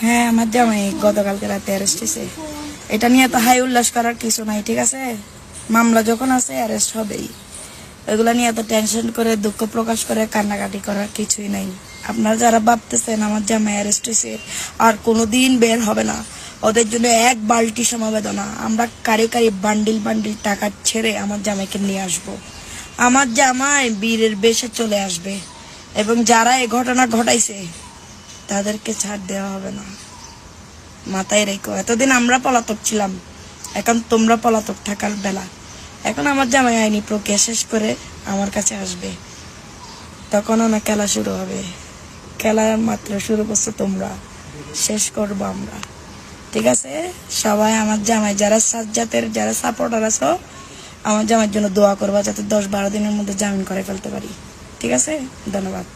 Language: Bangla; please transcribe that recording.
হ্যাঁ, আমার জামাই গতকালকে রাতে অ্যারেস্ট হয়েছে। এটা নিয়ে তো হাই উল্লাস করার কিছু নাই, ঠিক আছে? মামলা যখন আছে অ্যারেস্ট হবেই। এগুলা নিয়ে এত টেনশন করে দুঃখ প্রকাশ করে কান্নাকাটি করার কিছুই নাই। আপনারা যারা ভাবতেছেন আমার জামাই অ্যারেস্ট হয়েছে আর কোনোদিন বের হবে না, ওদের জন্য এক বালতি সমবেদনা। আমরা কারি কারি বান্ডিল বান্ডিল টাকা ছেড়ে আমার জামাইকে নিয়ে আসব। আমার জামাই বীরের বেশে চলে আসবে এবং যারা এই ঘটনা ঘটাইছে তাদেরকে ছাড় দেওয়া হবে না, মাথায় রেখো। এতদিন আমরা পলাতক ছিলাম, এখন তোমরা পলাতক থাকার বেলা। এখন আমার জামাই আইনি প্রক্রিয়া শেষ করে আমার কাছে আসবে, তখন না খেলা শুরু হবে। খেলা মাত্র শুরু করছো তোমরা, শেষ করবো আমরা, ঠিক আছে? সবাই আমার জামাই যারা সাজ্জাতের যারা সাপোর্টার আছো, আমার জামাইয়ের জন্য দোয়া করবা যাতে 10-12 দিনের মধ্যে জামিন করে ফেলতে পারি, ঠিক আছে? ধন্যবাদ।